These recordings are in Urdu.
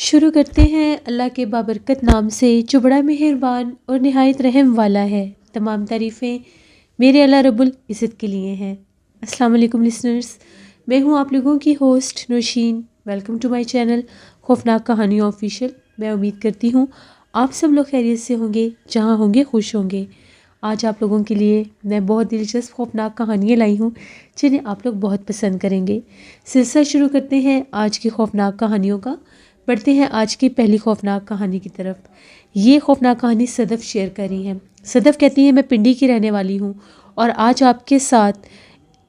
شروع کرتے ہیں اللہ کے بابرکت نام سے جو بڑا مہربان اور نہایت رحم والا ہے۔ تمام تعریفیں میرے اللہ رب العزت کے لیے ہیں۔ السلام علیکم لسنرز، میں ہوں آپ لوگوں کی host Nausheen. Welcome to my channel خوفناک کہانیوں آفیشیل۔ میں امید کرتی ہوں آپ سب لوگ خیریت سے ہوں گے، جہاں ہوں گے خوش ہوں گے۔ آج آپ لوگوں کے لیے میں بہت دلچسپ خوفناک کہانیاں لائی ہوں جنہیں آپ لوگ بہت پسند کریں گے۔ سلسلہ شروع کرتے ہیں آج کی خوفناک کہانیوں کا۔ پڑھتے ہیں آج کی پہلی خوفناک کہانی کی طرف۔ یہ خوفناک کہانی صدف شیئر کر رہی ہیں۔ صدف کہتی ہیں، میں پنڈی کی رہنے والی ہوں اور آج آپ کے ساتھ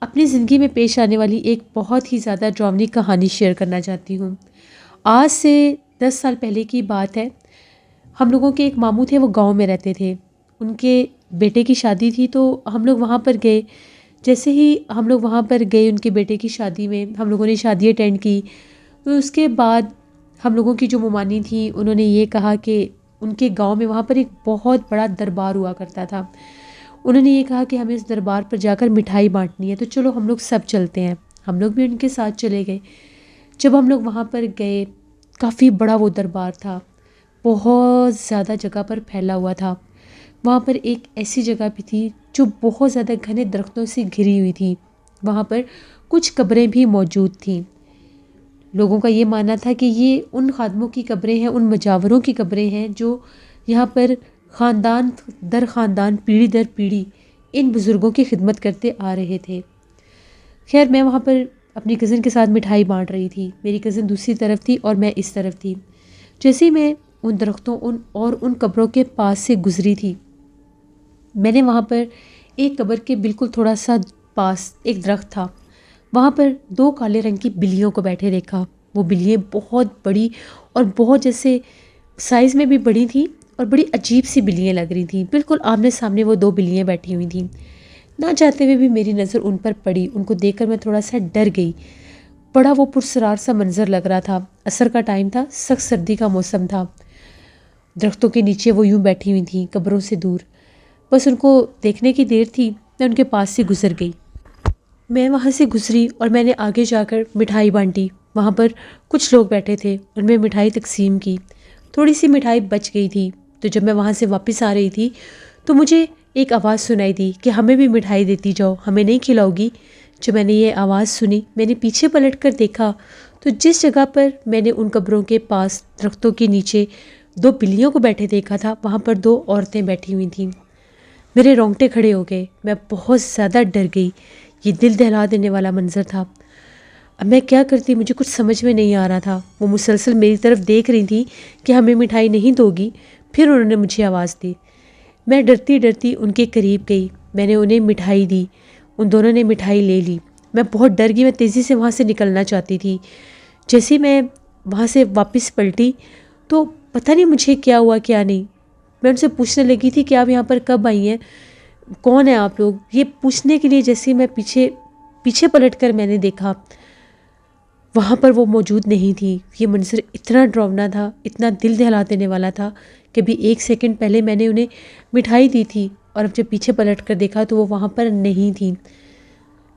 اپنی زندگی میں پیش آنے والی ایک بہت ہی زیادہ ڈراؤنی کہانی شیئر کرنا چاہتی ہوں۔ آج سے 10 سال پہلے کی بات ہے۔ ہم لوگوں کے ایک ماموں تھے، وہ گاؤں میں رہتے تھے۔ ان کے بیٹے کی شادی تھی تو ہم لوگ وہاں پر گئے۔ جیسے ہی ہم لوگ وہاں پر گئے ان کے بیٹے کی شادی میں، ہم لوگوں نے شادی اٹینڈ کی۔ تو اس کے بعد ہم لوگوں کی جو ممانی تھیں انہوں نے یہ کہا کہ ان کے گاؤں میں وہاں پر ایک بہت بڑا دربار ہوا کرتا تھا۔ انہوں نے یہ کہا کہ ہمیں اس دربار پر جا کر مٹھائی بانٹنی ہے، تو چلو ہم لوگ سب چلتے ہیں۔ ہم لوگ بھی ان کے ساتھ چلے گئے۔ جب ہم لوگ وہاں پر گئے، کافی بڑا وہ دربار تھا، بہت زیادہ جگہ پر پھیلا ہوا تھا۔ وہاں پر ایک ایسی جگہ بھی تھی جو بہت زیادہ گھنے درختوں سے گھری ہوئی تھی۔ وہاں پر کچھ قبریں بھی موجود تھیں۔ لوگوں کا یہ ماننا تھا کہ یہ ان خادموں کی قبریں ہیں، ان مجاوروں کی قبریں ہیں جو یہاں پر خاندان در خاندان، پیڑھی در پیڑھی ان بزرگوں کی خدمت کرتے آ رہے تھے۔ خیر، میں وہاں پر اپنی کزن کے ساتھ مٹھائی بانٹ رہی تھی۔ میری کزن دوسری طرف تھی اور میں اس طرف تھی۔ جیسے ہی میں ان درختوں اور ان قبروں کے پاس سے گزری تھی، میں نے وہاں پر ایک قبر کے بالکل تھوڑا سا پاس ایک درخت تھا، وہاں پر 2 کالے رنگ کی بلیوں کو بیٹھے دیکھا۔ وہ بلیاں بہت بڑی اور بہت جیسے سائز میں بھی بڑی تھیں اور بڑی عجیب سی بلیاں لگ رہی تھیں۔ بالکل آمنے سامنے وہ 2 بلیاں بیٹھی ہوئی تھیں۔ نہ چاہتے ہوئے بھی میری نظر ان پر پڑی۔ ان کو دیکھ کر میں تھوڑا سا ڈر گئی۔ بڑا وہ پرسرار سا منظر لگ رہا تھا۔ عصر کا ٹائم تھا، سخت سردی کا موسم تھا۔ درختوں کے نیچے وہ یوں بیٹھی ہوئی تھیں، قبروں سے دور۔ بس ان کو دیکھنے کی دیر تھی، میں ان کے پاس سے گزر گئی۔ میں وہاں سے گزری اور میں نے آگے جا کر مٹھائی بانٹی۔ وہاں پر کچھ لوگ بیٹھے تھے، ان میں مٹھائی تقسیم کی۔ تھوڑی سی مٹھائی بچ گئی تھی، تو جب میں وہاں سے واپس آ رہی تھی تو مجھے ایک آواز سنائی دی کہ ہمیں بھی مٹھائی دیتی جاؤ، ہمیں نہیں کھلاؤ گی؟ جب میں نے یہ آواز سنی، میں نے پیچھے پلٹ کر دیکھا تو جس جگہ پر میں نے ان قبروں کے پاس درختوں کے نیچے 2 بلیوں کو بیٹھے دیکھا تھا، وہاں پر 2 عورتیں بیٹھی ہوئی تھیں۔ میرے رونگٹے کھڑے ہو گئے، میں بہت زیادہ ڈر گئی۔ یہ دل دہلا دینے والا منظر تھا۔ اب میں کیا کرتی، مجھے کچھ سمجھ میں نہیں آ رہا تھا۔ وہ مسلسل میری طرف دیکھ رہی تھی کہ ہمیں مٹھائی نہیں دو گی۔ پھر انہوں نے مجھے آواز دی۔ میں ڈرتی ڈرتی ان کے قریب گئی، میں نے انہیں مٹھائی دی۔ ان دونوں نے مٹھائی لے لی۔ میں بہت ڈر گئی، میں تیزی سے وہاں سے نکلنا چاہتی تھی۔ جیسے ہی میں وہاں سے واپس پلٹی تو پتہ نہیں مجھے کیا ہوا کیا نہیں۔ میں ان سے پوچھنے لگی تھی کہ آپ یہاں پر کب آئی ہیں، کون ہیں آپ لوگ؟ یہ پوچھنے کے لیے جیسے میں پیچھے پلٹ کر میں نے دیکھا، وہاں پر وہ موجود نہیں تھی۔ یہ منظر اتنا ڈراؤنا تھا، اتنا دل دہلا دینے والا تھا کہ ابھی 1 سیکنڈ پہلے میں نے انہیں مٹھائی دی تھی اور اب جب پیچھے پلٹ کر دیکھا تو وہ وہاں پر نہیں تھیں۔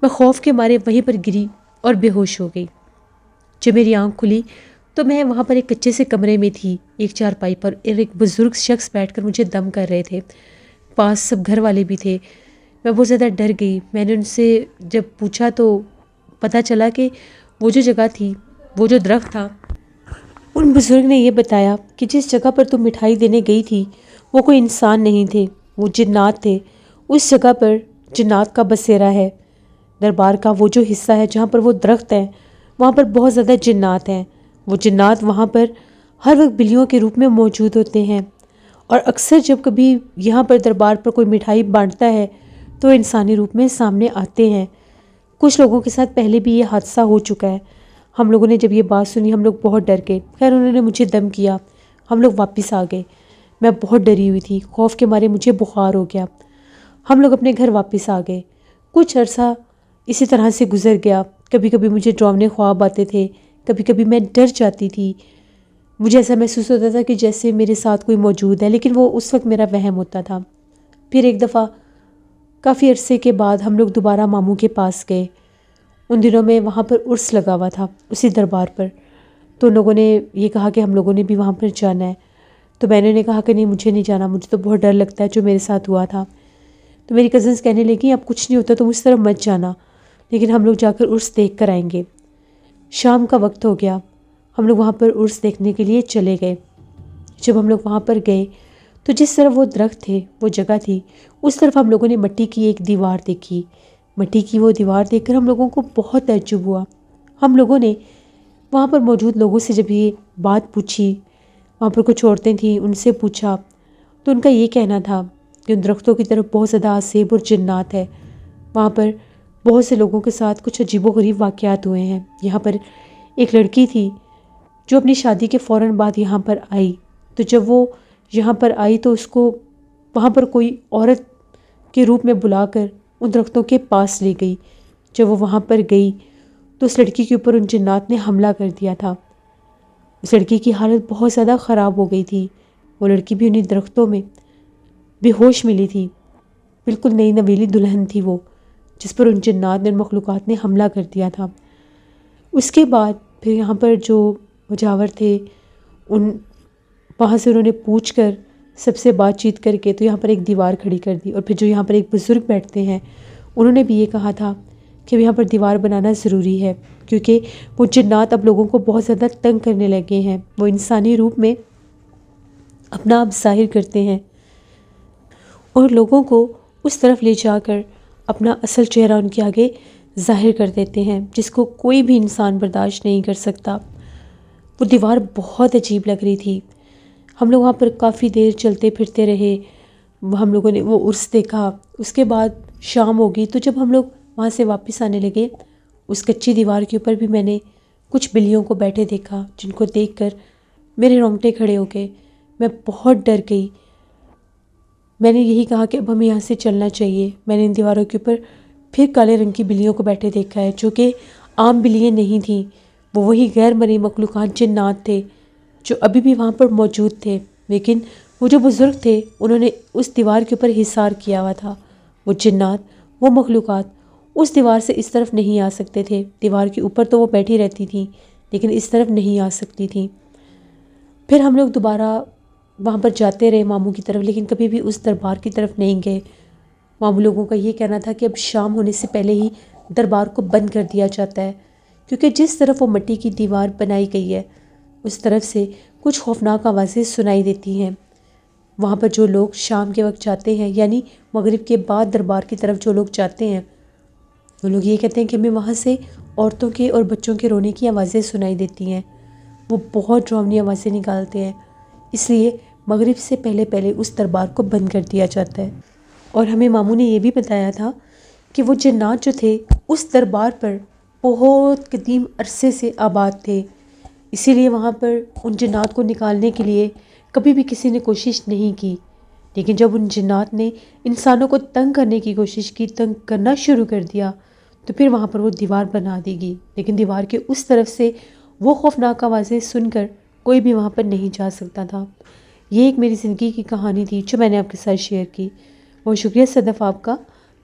میں خوف کے مارے وہیں پر گری اور بے ہوش ہو گئی۔ جب میری آنکھ کھلی تو میں وہاں پر ایک کچے سے کمرے میں تھی، ایک چارپائی پر ایک بزرگ شخص بیٹھ کر مجھے دم کر رہے تھے۔ پاس سب گھر والے بھی تھے۔ میں بہت زیادہ ڈر گئی۔ میں نے ان سے جب پوچھا تو پتہ چلا کہ وہ جو جگہ تھی، وہ جو درخت تھا، ان بزرگ نے یہ بتایا کہ جس جگہ پر تم مٹھائی دینے گئی تھی وہ کوئی انسان نہیں تھے، وہ جنات تھے۔ اس جگہ پر جنات کا بسیرا ہے۔ دربار کا وہ جو حصہ ہے جہاں پر وہ درخت ہے، وہاں پر بہت زیادہ جنات ہیں۔ وہ جنات وہاں پر ہر وقت بلیوں کے روپ میں موجود ہوتے ہیں اور اکثر جب کبھی یہاں پر دربار پر کوئی مٹھائی بانٹتا ہے تو انسانی روپ میں سامنے آتے ہیں۔ کچھ لوگوں کے ساتھ پہلے بھی یہ حادثہ ہو چکا ہے۔ ہم لوگوں نے جب یہ بات سنی ہم لوگ بہت ڈر گئے۔ خیر انہوں نے مجھے دم کیا، ہم لوگ واپس آ گئے۔ میں بہت ڈری ہوئی تھی، خوف کے مارے مجھے بخار ہو گیا۔ ہم لوگ اپنے گھر واپس آ گئے۔ کچھ عرصہ اسی طرح سے گزر گیا۔ کبھی کبھی مجھے ڈراؤنے خواب آتے تھے، کبھی کبھی میں ڈر جاتی تھی۔ مجھے ایسا محسوس ہوتا تھا کہ جیسے میرے ساتھ کوئی موجود ہے، لیکن وہ اس وقت میرا وہم ہوتا تھا۔ پھر ایک دفعہ کافی عرصے کے بعد ہم لوگ دوبارہ ماموں کے پاس گئے۔ ان دنوں میں وہاں پر عرس لگا ہوا تھا، اسی دربار پر۔ تو ان لوگوں نے یہ کہا کہ ہم لوگوں نے بھی وہاں پر جانا ہے. تو میں نے کہا کہ نہیں مجھے نہیں جانا، مجھے تو بہت ڈر لگتا ہے جو میرے ساتھ ہوا تھا. تو میری کزنس کہنے لگی اب کچھ نہیں ہوتا تم اس طرف مت جانا، لیکن ہم لوگ جا کر عرس دیکھ کر آئیں گے. شام کا وقت ہو گیا، ہم لوگ وہاں پر عرس دیکھنے کے لیے چلے گئے. جب ہم لوگ وہاں پر گئے تو جس طرف وہ درخت تھے، وہ جگہ تھی، اس طرف ہم لوگوں نے مٹی کی ایک دیوار دیکھی. مٹی کی وہ دیوار دیکھ کر ہم لوگوں کو بہت تعجب ہوا. ہم لوگوں نے وہاں پر موجود لوگوں سے جب یہ بات پوچھی، وہاں پر کچھ عورتیں تھیں ان سے پوچھا، تو ان کا یہ کہنا تھا کہ ان درختوں کی طرف بہت زیادہ آسیب اور جنات ہے. وہاں پر بہت سے لوگوں کے ساتھ کچھ عجیب و غریب واقعات ہوئے ہیں. یہاں پر ایک لڑکی تھی جو اپنی شادی کے فوراً بعد یہاں پر آئی. تو جب وہ یہاں پر آئی تو اس کو وہاں پر کوئی عورت کے روپ میں بلا کر ان درختوں کے پاس لے گئی. جب وہ وہاں پر گئی تو اس لڑکی کے اوپر ان جنات نے حملہ کر دیا تھا. اس لڑکی کی حالت بہت زیادہ خراب ہو گئی تھی. وہ لڑکی بھی انہیں درختوں میں بے ہوش ملی تھی. بالکل نئی نویلی دلہن تھی وہ، جس پر ان جنات نے، ان مخلوقات نے حملہ کر دیا تھا. اس کے بعد پھر یہاں پر جو مجاور تھے ان وہاں سے انہوں نے پوچھ کر سب سے بات چیت کر کے تو یہاں پر ایک دیوار کھڑی کر دی. اور پھر جو یہاں پر ایک بزرگ بیٹھتے ہیں انہوں نے بھی یہ کہا تھا کہ یہاں پر دیوار بنانا ضروری ہے، کیونکہ وہ جنات اب لوگوں کو بہت زیادہ تنگ کرنے لگے ہیں. وہ انسانی روپ میں اپنا آپ ظاہر کرتے ہیں اور لوگوں کو اس طرف لے جا کر اپنا اصل چہرہ ان کے آگے ظاہر کر دیتے ہیں، جس کو کوئی بھی انسان برداشت نہیں کر سکتا. وہ دیوار بہت عجیب لگ رہی تھی. ہم لوگ وہاں پر کافی دیر چلتے پھرتے رہے. ہم لوگوں نے وہ عرس دیکھا. اس کے بعد شام ہو گئی. تو جب ہم لوگ وہاں سے واپس آنے لگے، اس کچی دیوار کے اوپر بھی میں نے کچھ بلیوں کو بیٹھے دیکھا، جن کو دیکھ کر میرے رونگٹے کھڑے ہو گئے. میں بہت ڈر گئی. میں نے یہی کہا کہ اب ہمیں یہاں سے چلنا چاہیے. میں نے ان دیواروں کے اوپر پھر کالے رنگ کی بلیوں کو بیٹھے دیکھا ہے، جو کہ عام بلیاں نہیں تھیں. وہ وہی غیر مرئی مخلوقات جنات تھے جو ابھی بھی وہاں پر موجود تھے. لیکن وہ جو بزرگ تھے انہوں نے اس دیوار کے اوپر حصار کیا ہوا تھا. وہ جنات، وہ مخلوقات اس دیوار سے اس طرف نہیں آ سکتے تھے. دیوار کے اوپر تو وہ بیٹھی رہتی تھیں لیکن اس طرف نہیں آ سکتی تھیں. پھر ہم لوگ دوبارہ وہاں پر جاتے رہے ماموں کی طرف، لیکن کبھی بھی اس دربار کی طرف نہیں گئے. ماموں لوگوں کا یہ کہنا تھا کہ اب شام ہونے سے پہلے ہی دربار کو بند کر دیا جاتا ہے، کیونکہ جس طرف وہ مٹی کی دیوار بنائی گئی ہے اس طرف سے کچھ خوفناک آوازیں سنائی دیتی ہیں. وہاں پر جو لوگ شام کے وقت جاتے ہیں، یعنی مغرب کے بعد دربار کی طرف جو لوگ جاتے ہیں، وہ لوگ یہ کہتے ہیں کہ ہمیں وہاں سے عورتوں کے اور بچوں کے رونے کی آوازیں سنائی دیتی ہیں. وہ بہت ڈراؤنی آوازیں نکالتے ہیں، اس لیے مغرب سے پہلے پہلے اس دربار کو بند کر دیا جاتا ہے. اور ہمیں ماموں نے یہ بھی بتایا تھا کہ وہ جنات جو تھے اس دربار پر بہت قدیم عرصے سے آباد تھے، اسی لیے وہاں پر ان جنات کو نکالنے کے لیے کبھی بھی کسی نے کوشش نہیں کی. لیکن جب ان جنات نے انسانوں کو تنگ کرنے کی کوشش کی، تنگ کرنا شروع کر دیا، تو پھر وہاں پر وہ دیوار بنا دی گئی. لیکن دیوار کے اس طرف سے وہ خوفناک آوازیں سن کر کوئی بھی وہاں پر نہیں جا سکتا تھا. یہ ایک میری زندگی کی کہانی تھی جو میں نے آپ کے ساتھ شیئر کی. بہت شکریہ صدف آپ کا.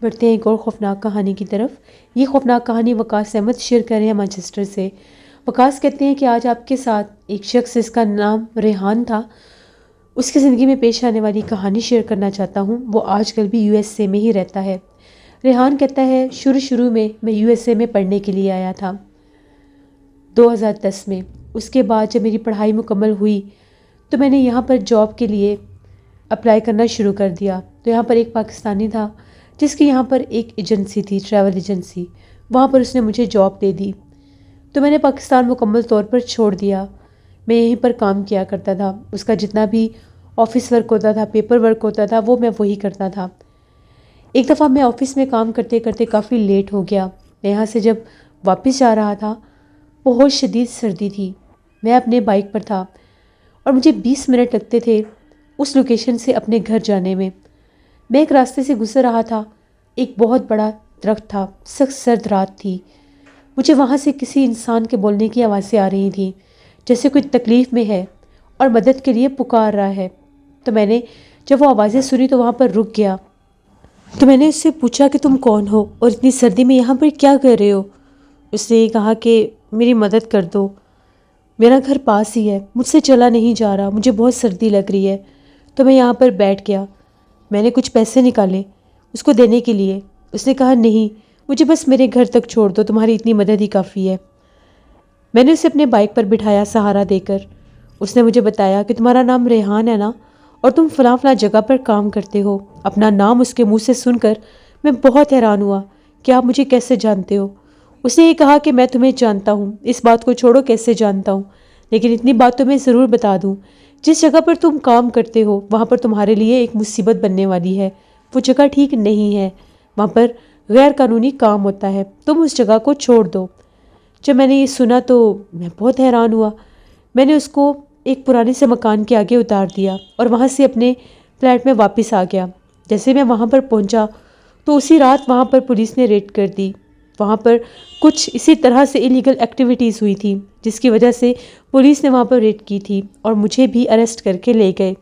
بڑھتے ہیں ایک اور خوفناک کہانی کی طرف. یہ خوفناک کہانی وقاص احمد شیئر کر رہے ہیں مانچسٹر سے. وقاص کہتے ہیں کہ آج آپ کے ساتھ ایک شخص، اس کا نام ریحان تھا، اس کی زندگی میں پیش آنے والی کہانی شیئر کرنا چاہتا ہوں. وہ آج کل بھی USA میں ہی رہتا ہے. ریحان کہتا ہے شروع میں USA میں پڑھنے کے لیے آیا تھا 2010 میں. اس کے بعد جب میری پڑھائی مکمل ہوئی تو میں نے یہاں پر جاب کے لیے اپلائی کرنا شروع کر دیا. تو یہاں پر ایک پاکستانی تھا جس کی یہاں پر ایک ایجنسی تھی، ٹریول ایجنسی. وہاں پر اس نے مجھے جاب دے دی. تو میں نے پاکستان مکمل طور پر چھوڑ دیا. میں یہیں پر کام کیا کرتا تھا. اس کا جتنا بھی آفس ورک ہوتا تھا، پیپر ورک ہوتا تھا، وہ میں وہی کرتا تھا. ایک دفعہ میں آفس میں کام کرتے کرتے کافی لیٹ ہو گیا. میں یہاں سے جب واپس جا رہا تھا، بہت شدید سردی تھی. میں اپنے بائک پر تھا اور مجھے 20 منٹ لگتے تھے اس لوکیشن سے اپنے گھر جانے میں. میں ایک راستے سے گزر رہا تھا. ایک بہت بڑا درخت تھا. سخت سرد رات تھی. مجھے وہاں سے کسی انسان کے بولنے کی آوازیں آ رہی تھیں، جیسے کوئی تکلیف میں ہے اور مدد کے لیے پکار رہا ہے. تو میں نے جب وہ آوازیں سنی تو وہاں پر رک گیا. تو میں نے اس سے پوچھا کہ تم کون ہو اور اتنی سردی میں یہاں پر کیا کر رہے ہو؟ اس نے یہ کہا کہ میری مدد کر دو. میرا گھر پاس ہی ہے، مجھ سے چلا نہیں جا رہا، مجھے بہت سردی لگ رہی ہے۔ تو میں یہاں پر بیٹھ گیا۔ میں نے کچھ پیسے نکالے اس کو دینے کے لیے۔ اس نے کہا نہیں، مجھے بس میرے گھر تک چھوڑ دو، تمہاری اتنی مدد ہی کافی ہے۔ میں نے اسے اپنے بائک پر بٹھایا سہارا دے کر۔ اس نے مجھے بتایا کہ تمہارا نام ریحان ہے نا، اور تم فلاں فلاں جگہ پر کام کرتے ہو۔ اپنا نام اس کے منہ سے سن کر میں بہت حیران ہوا کہ آپ مجھے کیسے جانتے ہو۔ اس نے یہ کہا کہ میں تمہیں جانتا ہوں۔ اس بات کو چھوڑو کیسے جانتا ہوں، لیکن اتنی بات تو میں ضرور بتا دوں، جس جگہ پر تم کام کرتے ہو وہاں پر تمہارے لیے ایک مصیبت بننے والی ہے۔ وہ جگہ ٹھیک نہیں ہے، وہاں پر غیر قانونی کام ہوتا ہے، تم اس جگہ کو چھوڑ دو۔ جب میں نے یہ سنا تو میں بہت حیران ہوا۔ میں نے اس کو ایک پرانے سے مکان کے آگے اتار دیا اور وہاں سے اپنے فلیٹ میں واپس آ گیا۔ جیسے میں وہاں پر پہنچا تو اسی رات وہاں پر پولیس نے ریڈ کر دی۔ وہاں پر کچھ اسی طرح سے انلیگل ایکٹیویٹیز ہوئی تھی، جس کی وجہ سے پولیس نے وہاں پر ریڈ کی تھی اور مجھے بھی اریسٹ کر کے لے گئے۔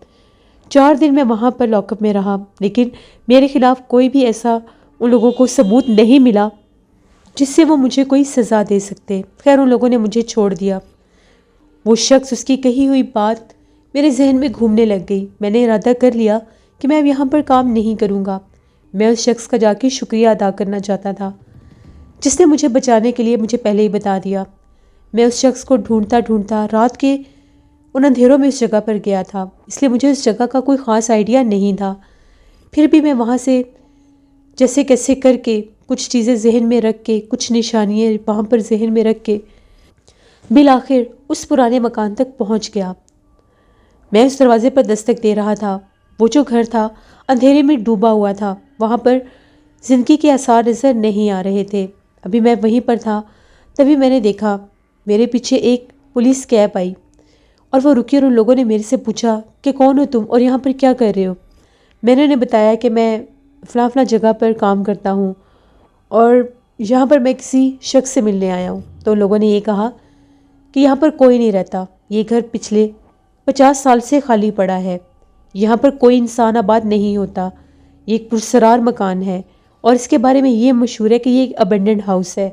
4 دن میں وہاں پر لاک اپ میں رہا، لیکن میرے خلاف کوئی بھی ایسا ان لوگوں کو ثبوت نہیں ملا جس سے وہ مجھے کوئی سزا دے سکتے۔ خیر ان لوگوں نے مجھے چھوڑ دیا۔ وہ شخص، اس کی کہی ہوئی بات میرے ذہن میں گھومنے لگ گئی۔ میں نے ارادہ کر لیا کہ میں اب یہاں پر کام نہیں کروں گا۔ میں اس شخص کا جا کے شکریہ ادا کرنا چاہتا تھا جس نے مجھے بچانے کے لیے مجھے پہلے ہی بتا دیا۔ میں اس شخص کو ڈھونڈتا ڈھونڈتا رات کے ان اندھیروں میں اس جگہ پر گیا تھا، اس لیے مجھے اس جگہ کا کوئی خاص آئیڈیا نہیں تھا۔ پھر بھی میں وہاں سے جیسے کیسے کر کے کچھ چیزیں ذہن میں رکھ کے، کچھ نشانیاں وہاں پر ذہن میں رکھ کے بالآخر اس پرانے مکان تک پہنچ گیا۔ میں اس دروازے پر دستک دے رہا تھا۔ وہ جو گھر تھا اندھیرے میں ڈوبا ہوا تھا، وہاں پر زندگی کے آثار نظر نہیں آ رہے تھے۔ ابھی میں وہیں پر تھا، تبھی میں نے دیکھا میرے پیچھے ایک پولیس کیب آئی اور وہ رکی اور ان لوگوں نے میرے سے پوچھا کہ کون ہو تم اور یہاں پر کیا کر رہے ہو؟ میں نے انہیں بتایا کہ میں فلاں فلاں جگہ پر کام کرتا ہوں اور یہاں پر میں کسی شخص سے ملنے آیا ہوں۔ تو ان لوگوں نے یہ کہا کہ یہاں پر کوئی نہیں رہتا، یہ گھر پچھلے 50 سال سے خالی پڑا ہے، یہاں پر کوئی انسان آباد نہیں ہوتا، یہ ایک پرسرار مکان ہے اور اس کے بارے میں یہ مشہور ہے کہ یہ ایک ابینڈنڈ ہاؤس ہے،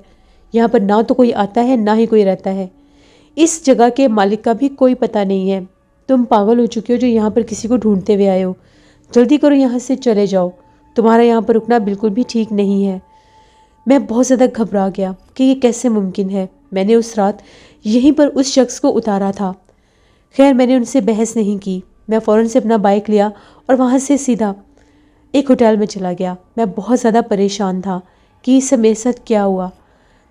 یہاں پر نہ تو کوئی آتا ہے نہ ہی کوئی رہتا ہے، اس جگہ کے مالک کا بھی کوئی پتہ نہیں ہے۔ تم پاگل ہو چکے ہو جو یہاں پر کسی کو ڈھونڈتے ہوئے آئے ہو، جلدی کرو یہاں سے چلے جاؤ، تمہارا یہاں پر رکنا بالکل بھی ٹھیک نہیں ہے۔ میں بہت زیادہ گھبرا گیا کہ یہ کیسے ممکن ہے۔ میں نے اس رات یہیں پر اس شخص کو اتارا تھا۔ خیر میں نے ان سے بحث نہیں کی، میں فوراً سے اپنا بائک لیا اور وہاں سے سیدھا ایک ہوٹل میں چلا گیا۔ میں بہت زیادہ پریشان تھا کہ اس سے میرے ساتھ کیا ہوا۔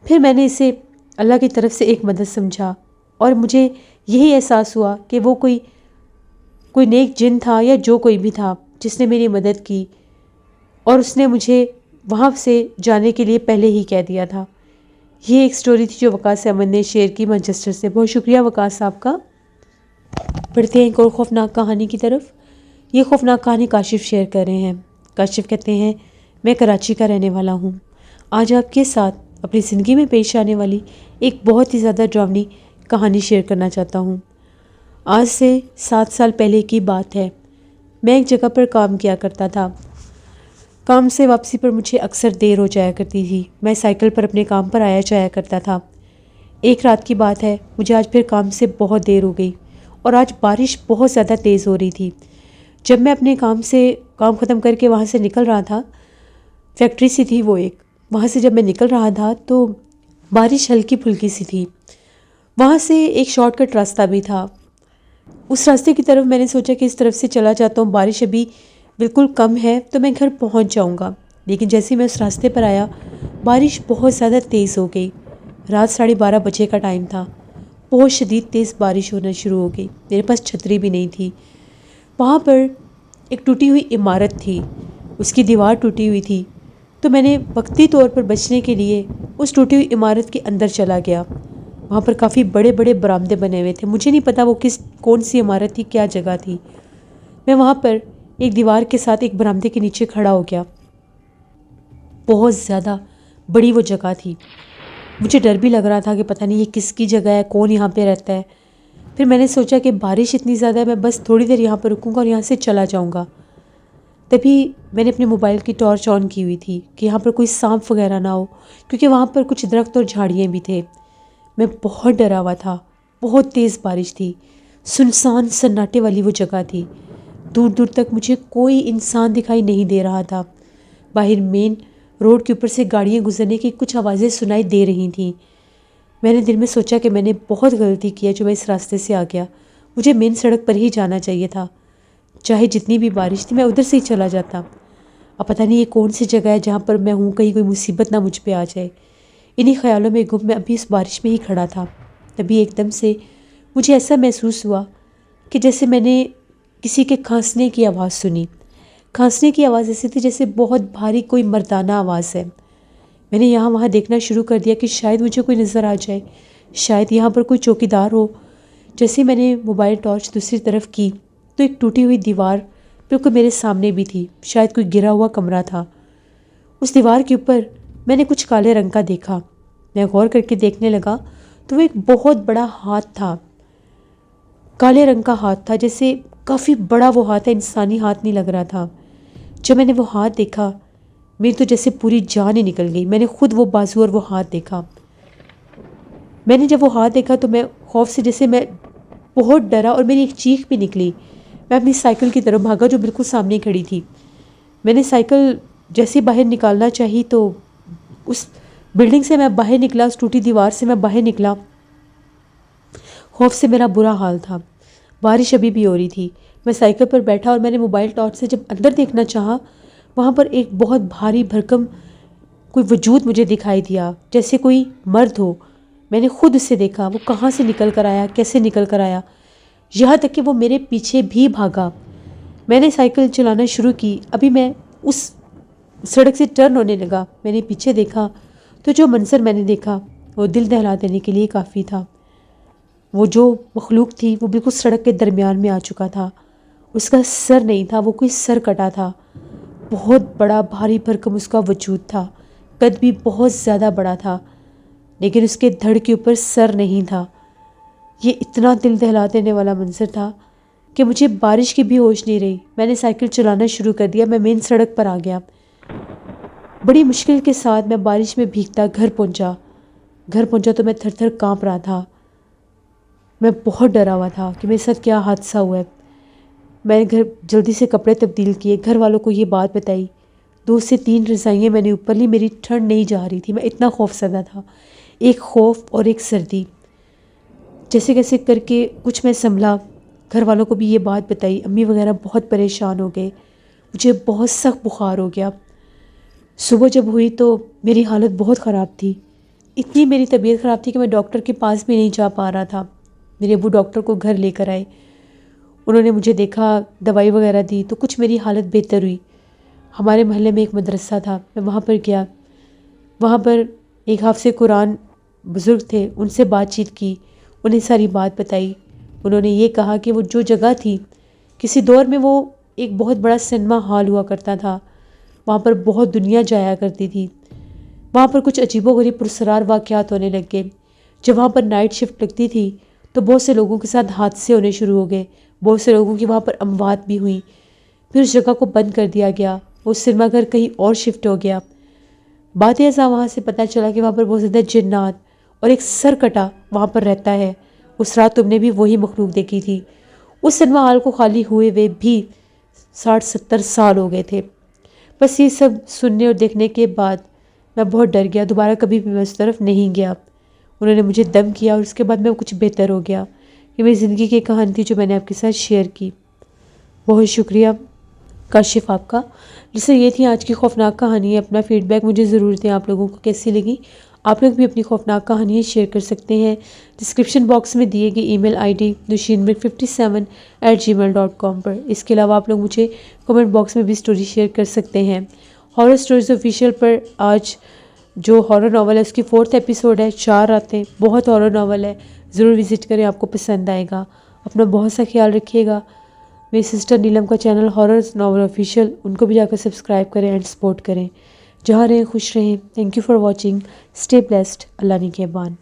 پھر میں نے اسے اللہ کی طرف سے ایک مدد سمجھا اور مجھے یہی احساس ہوا کہ وہ کوئی نیک جن تھا یا جو کوئی بھی تھا جس نے میری مدد کی اور اس نے مجھے وہاں سے جانے کے لیے پہلے ہی کہہ دیا تھا۔ یہ ایک سٹوری تھی جو وقاص احمد نے شیئر کی مانچسٹر سے۔ بہت شکریہ وقاص صاحب کا۔ بڑھتے ہیں ایک اور خوفناک کہانی کی طرف۔ یہ خوفناک کہانی کاشف شیئر کر رہے ہیں۔ کاشف کہتے ہیں میں کراچی کا رہنے والا ہوں۔ آج آپ کے ساتھ اپنی زندگی میں پیش آنے والی ایک بہت ہی زیادہ ڈراؤنی کہانی شیئر کرنا چاہتا ہوں۔ آج سے 7 سال پہلے کی بات ہے۔ میں ایک جگہ پر کام کیا کرتا تھا۔ کام سے واپسی پر مجھے اکثر دیر ہو جایا کرتی تھی۔ میں سائیکل پر اپنے کام پر آیا جایا کرتا تھا۔ ایک رات کی بات ہے، مجھے آج پھر کام سے بہت دیر ہو گئی اور آج بارش بہت زیادہ تیز ہو رہی تھی۔ جب میں اپنے کام ختم کر کے وہاں سے نکل رہا تھا، فیکٹری سی تھی وہ ایک، وہاں سے جب میں نکل رہا تھا تو بارش ہلکی پھلکی سی تھی۔ وہاں سے ایک شارٹ کٹ راستہ بھی تھا۔ اس راستے کی طرف میں نے سوچا کہ اس طرف سے چلا جاتا ہوں، بارش ابھی بالکل کم ہے تو میں گھر پہنچ جاؤں گا۔ لیکن جیسے میں اس راستے پر آیا، بارش بہت زیادہ تیز ہو گئی۔ رات 12:30 بجے کا ٹائم تھا۔ بہت شدید تیز بارش ہونا شروع ہو گئی۔ میرے پاس چھتری بھی نہیں تھی۔ وہاں پر ایک ٹوٹی ہوئی عمارت تھی، اس کی دیوار ٹوٹی ہوئی تھی، تو میں نے وقتی طور پر بچنے کے لیے اس ٹوٹی ہوئی عمارت کے اندر چلا گیا۔ وہاں پر کافی بڑے بڑے برآمدے بنے ہوئے تھے۔ مجھے نہیں پتا وہ کون سی عمارت تھی، کیا جگہ تھی۔ میں وہاں پر ایک دیوار کے ساتھ ایک برآمدے کے نیچے کھڑا ہو گیا۔ بہت زیادہ بڑی وہ جگہ تھی۔ مجھے ڈر بھی لگ رہا تھا کہ پتہ نہیں یہ کس کی جگہ ہے، کون یہاں پہ رہتا ہے۔ پھر میں نے سوچا کہ بارش اتنی زیادہ ہے، میں بس تھوڑی دیر یہاں پر رکوں گا اور یہاں سے چلا جاؤں گا۔ تبھی میں نے اپنے موبائل کی ٹارچ آن کی ہوئی تھی کہ یہاں پر کوئی سانپ وغیرہ نہ ہو، کیونکہ وہاں پر کچھ درخت اور جھاڑیاں بھی تھے۔ میں بہت ڈرا ہوا تھا بہت تیز بارش تھی، سنسان سناٹے والی وہ جگہ تھی، دور دور تک مجھے کوئی انسان دکھائی نہیں دے رہا تھا۔ باہر مین روڈ کے اوپر سے گاڑیاں گزرنے کی کچھ آوازیں سنائی دے رہی تھیں۔ میں نے دل میں سوچا کہ میں نے بہت غلطی کیا جو میں اس راستے سے آ گیا، مجھے مین سڑک پر ہی جانا چاہیے تھا، چاہے جتنی بھی بارش تھی میں ادھر سے ہی چلا جاتا۔ اب پتہ نہیں یہ کون سی جگہ ہے جہاں پر میں ہوں، کہیں کوئی مصیبت نہ مجھ پہ آ جائے۔ انہی خیالوں میں گم میں ابھی اس بارش میں ہی کھڑا تھا، تبھی ایک دم سے مجھے ایسا محسوس ہوا کہ جیسے میں نے کسی کے کھانسنے کی آواز سنی۔ کھانسنے کی آواز ایسی تھی جیسے بہت بھاری کوئی مردانہ آواز ہے۔ میں نے یہاں وہاں دیکھنا شروع کر دیا کہ شاید مجھے کوئی نظر آ جائے، شاید یہاں پر کوئی چوکیدار ہو۔ جیسے میں نے موبائل ٹارچ دوسری طرف کی تو ایک ٹوٹی ہوئی دیوار بالکل میرے سامنے بھی تھی، شاید کوئی گرا ہوا کمرہ تھا۔ اس دیوار کے اوپر میں نے کچھ کالے رنگ کا دیکھا۔ میں غور کر کے دیکھنے لگا تو وہ ایک بہت بڑا ہاتھ تھا، کالے رنگ کا ہاتھ تھا، جیسے کافی بڑا وہ ہاتھ ہے، انسانی ہاتھ نہیں لگ رہا تھا۔ جب میں نے وہ ہاتھ دیکھا میری تو جیسے پوری جان ہی نکل گئی۔ میں نے خود وہ بازو اور وہ ہاتھ دیکھا۔ میں نے جب وہ ہاتھ دیکھا تو میں خوف سے جیسے میں بہت ڈرا اور میری ایک چیخ بھی نکلی۔ میں اپنی سائیکل کی طرف بھاگا جو بالکل سامنے کھڑی تھی۔ میں نے سائیکل جیسے باہر نکالنا چاہی تو اس بلڈنگ سے میں باہر نکلا، اس ٹوٹی دیوار سے میں باہر نکلا۔ خوف سے میرا برا حال تھا۔ بارش ابھی بھی ہو رہی تھی۔ میں سائیکل پر بیٹھا اور میں نے موبائل ٹارچ سے جب اندر دیکھنا چاہا، وہاں پر ایک بہت بھاری بھرکم کوئی وجود مجھے دکھائی دیا، جیسے کوئی مرد ہو۔ میں نے خود اسے دیکھا، وہ کہاں سے نکل کر آیا، کیسے نکل کر آیا، یہاں تک کہ وہ میرے پیچھے بھی بھاگا۔ میں نے سائیکل چلانا شروع کی، ابھی میں اس سڑک سے ٹرن ہونے لگا، میں نے پیچھے دیکھا تو جو منظر میں نے دیکھا وہ دل دہلا دینے کے لیے کافی تھا۔ وہ جو مخلوق تھی وہ بالکل سڑک کے درمیان میں آ چکا تھا۔ اس کا سر نہیں تھا، وہ کوئی سر کٹا تھا، بہت بڑا بھاری بھرکم اس کا وجود تھا، قد بھی بہت زیادہ بڑا تھا، لیکن اس کے دھڑ کے اوپر سر نہیں تھا۔ یہ اتنا دل دہلا دینے والا منظر تھا کہ مجھے بارش کی بھی ہوش نہیں رہی۔ میں نے سائیکل چلانا شروع کر دیا، میں مین سڑک پر آ گیا۔ بڑی مشکل کے ساتھ میں بارش میں بھیگتا گھر پہنچا تو میں تھر تھر کانپ رہا تھا۔ میں بہت ڈرا ہوا تھا کہ میرے ساتھ کیا حادثہ ہوا ہے۔ میں نے جلدی سے کپڑے تبدیل کیے، گھر والوں کو یہ بات بتائی۔ 2 سے 3 رضائیاں میں نے اوپر لی، میری ٹھنڈ نہیں جا رہی تھی، میں اتنا خوف زدہ تھا، ایک خوف اور ایک سردی۔ جیسے کیسے کر کے کچھ میں سنبھلا، گھر والوں کو بھی یہ بات بتائی، امی وغیرہ بہت پریشان ہو گئے، مجھے بہت سخت بخار ہو گیا۔ صبح جب ہوئی تو میری حالت بہت خراب تھی، اتنی میری طبیعت خراب تھی کہ میں ڈاکٹر کے پاس بھی نہیں جا پا رہا تھا۔ میرے ابو ڈاکٹر کو گھر لے کر آئے، انہوں نے مجھے دیکھا، دوائی وغیرہ دی تو کچھ میری حالت بہتر ہوئی۔ ہمارے محلے میں ایک مدرسہ تھا، میں وہاں پر گیا، وہاں پر ایک حافظ قرآن بزرگ تھے، ان سے بات چیت کی، انہیں ساری بات بتائی۔ انہوں نے یہ کہا کہ وہ جو جگہ تھی کسی دور میں وہ ایک بہت بڑا سنیما ہال ہوا کرتا تھا، وہاں پر بہت دنیا جایا کرتی تھی، وہاں پر کچھ عجیب و غریب پرسرار واقعات ہونے لگ گئے۔ جب وہاں پر نائٹ شفٹ لگتی تھی تو بہت سے لوگوں کے ساتھ حادثے ہونے شروع ہو گئے، بہت سے لوگوں کی وہاں پر اموات بھی ہوئیں۔ پھر اس جگہ کو بند کر دیا گیا، وہ سنیما گھر کہیں اور شفٹ ہو گیا۔ بات ایسا وہاں سے پتہ چلا کہ وہاں پر بہت زیادہ جنات اور ایک سر کٹا وہاں پر رہتا ہے۔ اس رات تم نے بھی وہی مخلوق دیکھی تھی۔ اس سنیما ہال کو خالی ہوئے بھی 60-70 سال ہو گئے تھے۔ بس یہ سب سننے اور دیکھنے کے بعد میں بہت ڈر گیا، دوبارہ کبھی بھی میں اس طرف نہیں گیا۔ انہوں نے مجھے دم کیا اور اس کے بعد میں کچھ بہتر ہو گیا۔ یہ میری زندگی کی کہانی تھی جو میں نے آپ کے ساتھ شیئر کی۔ بہت شکریہ کاشف آپ کا۔ جیسے یہ تھی آج کی خوفناک کہانی ہے، اپنا فیڈ بیک مجھے ضرور دیں، آپ لوگوں کو کیسی لگی۔ آپ لوگ بھی اپنی خوفناک کہانیاں شیئر کر سکتے ہیں ڈسکرپشن باکس میں دیے گئے ای میل آئی ڈی nushinmir57@gmail.com پر۔ اس کے علاوہ آپ لوگ مجھے کمنٹ باکس میں بھی سٹوری شیئر کر سکتے ہیں۔ ہارر سٹوریز آفیشیل پر آج جو ہارر ناول ہے اس کی 4th ایپیسوڈ ہے، 4 راتیں، بہت ہارر ناول ہے، ضرور وزٹ کریں، آپ کو پسند آئے گا۔ اپنا بہت سا خیال رکھیے گا۔ میری سسٹر نیلم کا چینل ہارر ناول آفیشیل، ان کو بھی جا کر سبسکرائب کریں اینڈ سپورٹ کریں۔ جہاں رہیں خوش رہیں۔ Thank you for watching, stay blessed, اللہ نگہبان۔